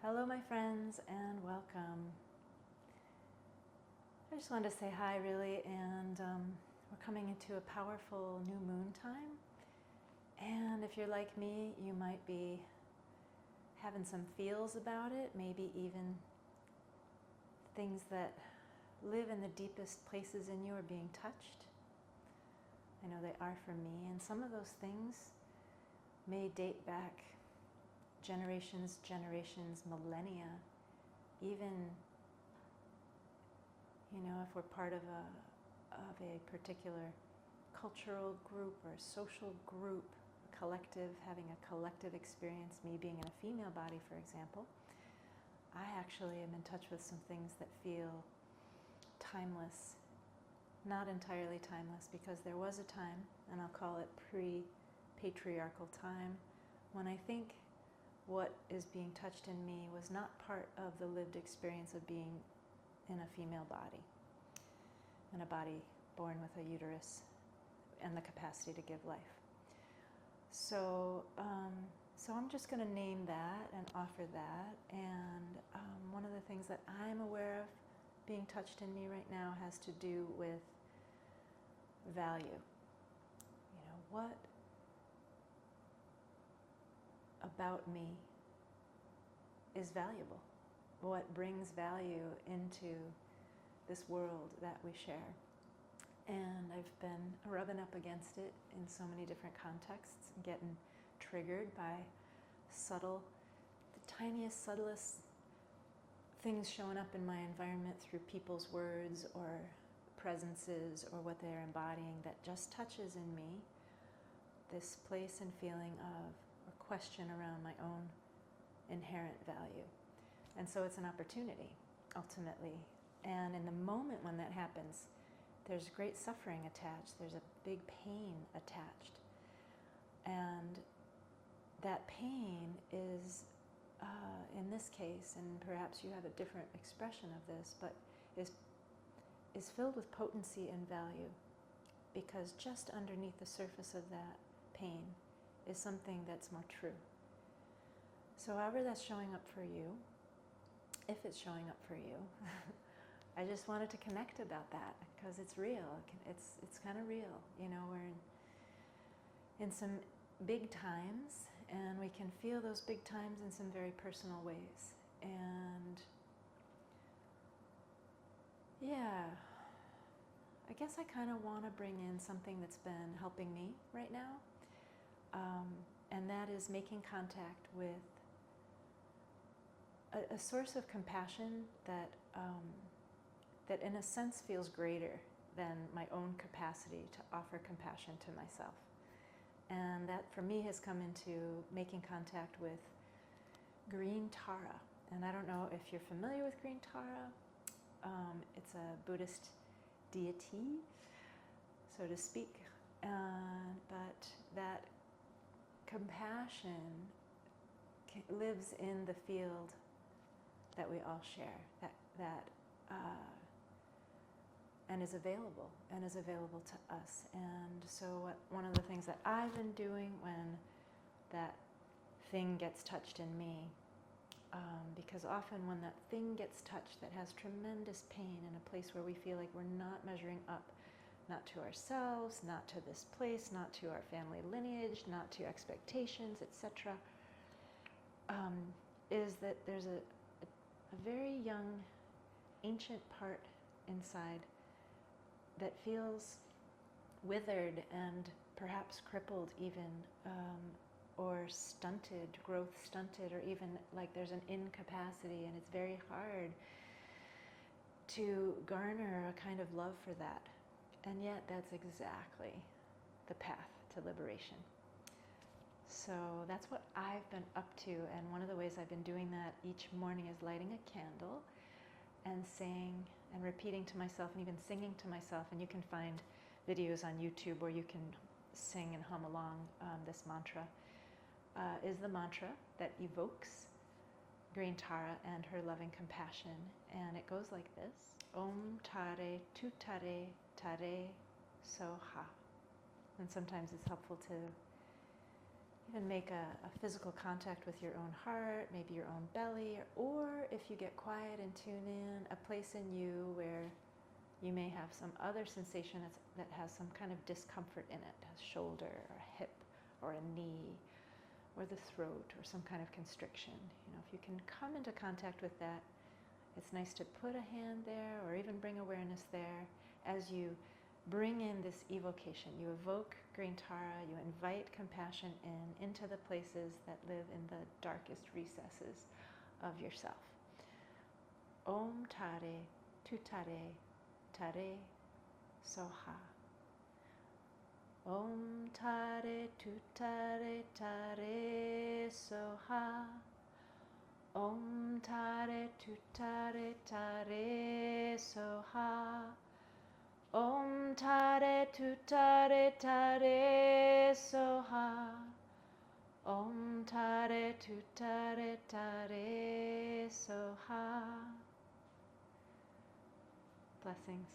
Hello, my friends, and welcome. I just wanted to say hi, really, and we're coming into a powerful new moon time. And if you're like me, you might be having some feels about it, maybe even things that live in the deepest places in you are being touched. I know they are for me, and some of those things may date back generations, millennia, even, if we're part of a particular cultural group or a social group, a collective, having a collective experience, me being in a female body, for example, I actually am in touch with some things that feel timeless, not entirely timeless, because there was a time, and I'll call it pre-patriarchal time, when I think what is being touched in me was not part of the lived experience of being in a female body, in a body born with a uterus and the capacity to give life. So I'm just going to name that and offer that. And one of the things that I'm aware of being touched in me right now has to do with value. What about me is valuable? What brings value into this world that we share? And I've been rubbing up against it in so many different contexts, getting triggered by the tiniest, subtlest things showing up in my environment through people's words or presences or what they're embodying that just touches in me this place and feeling of or question around my own inherent value. And so it's an opportunity, ultimately. And in the moment when that happens, there's great suffering attached. There's a big pain attached. And that pain is, in this case, and perhaps you have a different expression of this, but is filled with potency and value. Because just underneath the surface of that pain is something that's more true. So however that's showing up for you, if it's showing up for you, I just wanted to connect about that because it's real. It's kind of real. We're in some big times, and we can feel those big times in some very personal ways. And yeah, I guess I kind of want to bring in something that's been helping me right now, and that is making contact with a source of compassion that in a sense feels greater than my own capacity to offer compassion to myself. And that for me has come into making contact with green Tara. And I don't know if you're familiar with green Tara. It's a Buddhist deity, so to speak. But that compassion lives in the field that we all share, and is available to us. And so one of the things that I've been doing when that thing gets touched in me, because often when that thing gets touched that has tremendous pain in a place where we feel like we're not measuring up, not to ourselves, not to this place, not to our family lineage, not to expectations, etc., is that there's a very young, ancient part inside that feels withered and perhaps crippled even, or stunted, growth stunted, or even like there's an incapacity, and it's very hard to garner a kind of love for that. And yet that's exactly the path to liberation. So that's what I've been up to, and one of the ways I've been doing that each morning is lighting a candle and saying and repeating to myself and even singing to myself. And you can find videos on YouTube where you can sing and hum along this mantra. Is the mantra that evokes green Tara and her loving compassion. And it goes like this: Om Tare Tu Tare Tare Soha. And sometimes it's helpful to Even make a physical contact with your own heart, maybe your own belly, or if you get quiet and tune in, a place in you where you may have some other sensation that has some kind of discomfort in it, a shoulder or a hip or a knee or the throat or some kind of constriction. If you can come into contact with that, it's nice to put a hand there or even bring awareness there as you bring in this evocation. You evoke Green Tara, you invite compassion into the places that live in the darkest recesses of yourself. Om Tare Tutare Tare Soha. Om Tare Tutare Tare Soha. Om Tare Tutare Tare Soha. Om Tare Tutare Tare Soha. Om Tare Tutare Tare Soha. Blessings.